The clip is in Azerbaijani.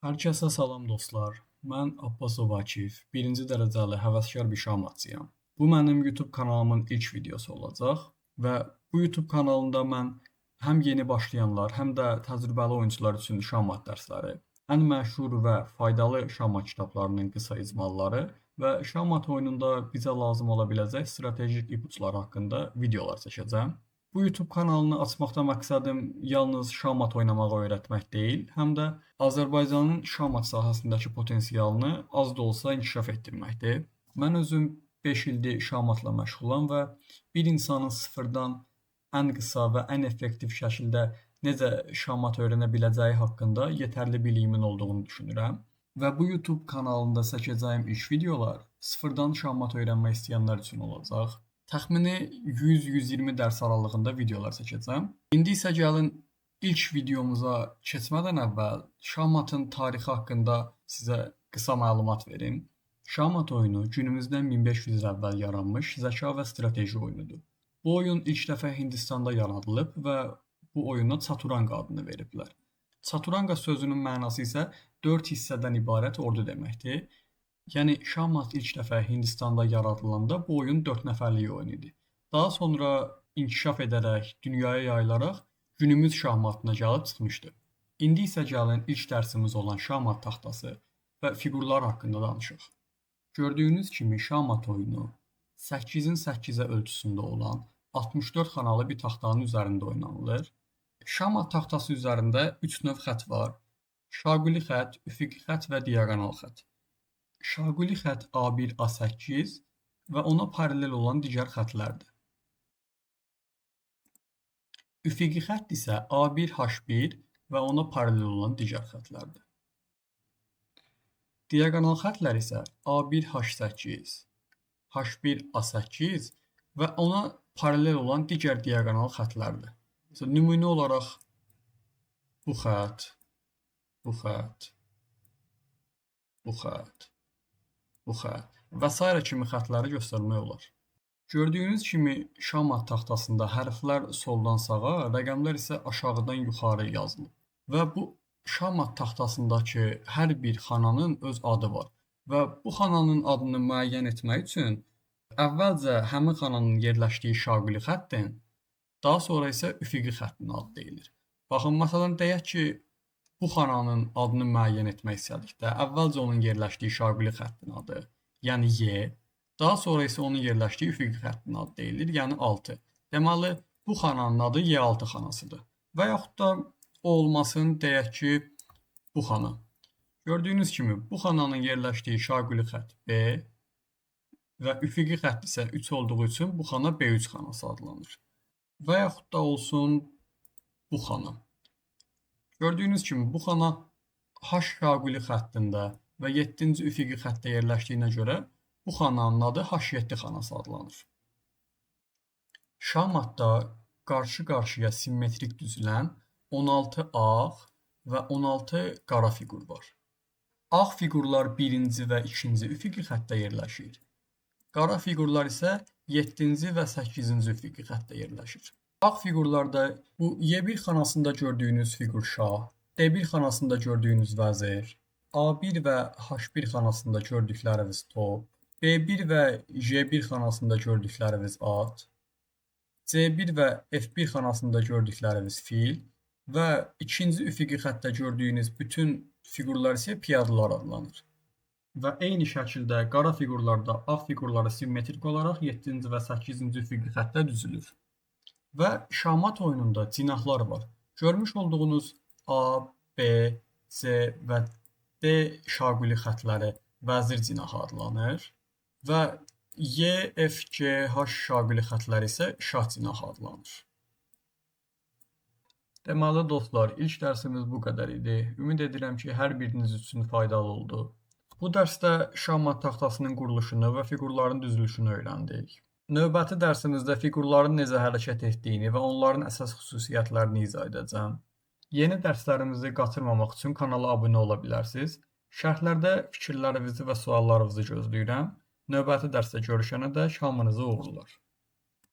Hər kəsə salam dostlar. Mən Abbasov Akif, birinci dərəcəli həvəskar bir şahmatçıyam. Bu mənim YouTube kanalımın ilk videosu olacaq və bu YouTube kanalında mən həm yeni başlayanlar, həm də təcrübəli oyunçular üçün şahmat dərsləri, ən məşhur və faydalı şahmat kitablarının qısa icmalları və şahmat oyununda bizə lazım ola biləcək strategik ipuçları haqqında videolar çəkəcəm. Bu YouTube kanalını açmaqda məqsədim yalnız şahmat oynamağı öyrətmək deyil, həm də Azərbaycanın şahmat sahəsindəki potensialını az da olsa inkişaf etdirməkdir. Mən özüm 5 ildir şahmatla məşğulam və bir insanın sıfırdan ən qısa və ən effektiv şəkildə necə şahmat öyrənə biləcəyi haqqında yetərli biliyimin olduğunu düşünürəm. Və bu YouTube kanalında çəkəcəyim ilk videolar sıfırdan şahmat öyrənmək istəyənlər üçün olacaq. Təxmini 100-120 dərs aralığında videolar çəkəcəm. İndi isə gəlin ilk videomuza keçmədən əvvəl şahmatın tarixi haqqında sizə qısa məlumat verim. Şahmat oyunu günümüzdən 1500 il əvvəl yaranmış zəka və strateji oyunudur. Bu oyun ilk dəfə Hindistanda yaradılıb və bu oyuna Çaturanga adını veriblər. Çaturanga sözünün mənası isə 4 hissədən ibarət ordu deməkdir. Yəni şahmat ilk dəfə Hindistanda yaradılanda bu oyun 4 nəfərlik oyun idi. Daha sonra inkişaf edərək, dünyaya yayılaraq günümüz şahmatına gəlib çıxmışdı. İndi isə gəlin ilk dərsimiz olan şahmat taxtası və fiqurlar haqqında danışaq. Gördüyünüz kimi şahmat oyunu 8-in 8-ə ölçüsündə olan 64 xanalı bir taxtanın üzərində oynanılır. Şahmat taxtası üzərində 3 növ xətt var. Şaquli xətt, üfüqi xətt və diaqonal xətt. Şaquli xətt A1, A8 və ona paralel olan digər xəttlərdir. Üfüqi xətt isə A1, H1 və ona paralel olan digər xəttlərdir. Diaqonal xəttlər isə A1, H8, H1, A8 və ona paralel olan digər diaqonal xəttlərdir. Məsələn, nümunə olaraq bu xətt, bu xətt, bu xətt, bu xətt və s. kimi xəttləri göstərmək olar. Gördüyünüz kimi şahmat taxtasında hərflər soldan sağa, rəqəmlər isə aşağıdan yuxarı yazılıb. Və bu şahmat taxtasındakı hər bir xananın öz adı var. Və bu xananın adını müəyyən etmək üçün əvvəlcə həmin xananın yerləşdiyi şaquli xəttin, daha sonra isə üfüqi xəttin adı deyilir. Baxın, məsələn, deyək ki, bu xananın adını müəyyən etmək istədikdə, əvvəlcə onun yerləşdiyi şaquli xəttin adı, yəni Y, daha sonra isə onun yerləşdiyi üfüqi xəttin adı deyilir, yəni 6. Deməli, bu xananın adı Y6 xanasıdır. Və yaxud da o olmasın, deyək ki, bu xana. Gördüyünüz kimi, bu xananın yerləşdiyi şaquli xətt B və üfüqi xətt isə 3 olduğu üçün bu xana B3 xanası adlanır. Və yaxud da olsun bu xana. Gördüyünüz kimi, bu xana H şaquli xəttində və 7-ci üfüqi xəttdə yerləşdiyinə görə bu xananın adı H7 xanası adlanır. Şahmatda qarşı-qarşıya simmetrik düzülən 16 ağ və 16 qara fiqur var. Ağ fiqurlar 1-ci və 2-ci üfüqi xəttdə yerləşir. Qara fiqurlar isə 7-ci və 8-ci üfüqi xəttdə yerləşir. Ağ fiqurlarda bu Y1 xanasında gördüyünüz fiqur şah, D1 xanasında gördüyünüz vəzir, A1 və H1 xanasında gördükləriniz top, B1 və J1 xanasında gördükləriniz at, C1 və F1 xanasında gördükləriniz fil və 2-ci üfüqi xəttdə gördüyünüz bütün fiqurlar isə piyadalar adlanır. Və eyni şəkildə qara fiqurlarda ağ fiqurları simmetrik olaraq 7-ci və 8-ci üfüqi xəttdə düzülür. Və şahmat oyununda cinahlar var. Görmüş olduğunuz A, B, C və D şaquli xəttləri vəzir cinahı adlanır və Y, F, G, H şaquli xəttləri isə şah cinahı adlanır. Deməli dostlar, ilk dərsimiz bu qədər idi. Ümid edirəm ki, hər biriniz üçün faydalı oldu. Bu dərsdə şahmat taxtasının quruluşunu və fiqurların düzülüşünü öyrəndik. Növbəti dərsimizdə fiqurların necə hərəkət etdiyini və onların əsas xüsusiyyətlərini izah edəcəm. Yeni dərslərimizi qaçırmamaq üçün kanala abunə ola bilərsiniz. Şərhlərdə fikirlərinizi və suallarınızı gözləyirəm. Növbəti dərsdə görüşənədək hamınızı uğurlar.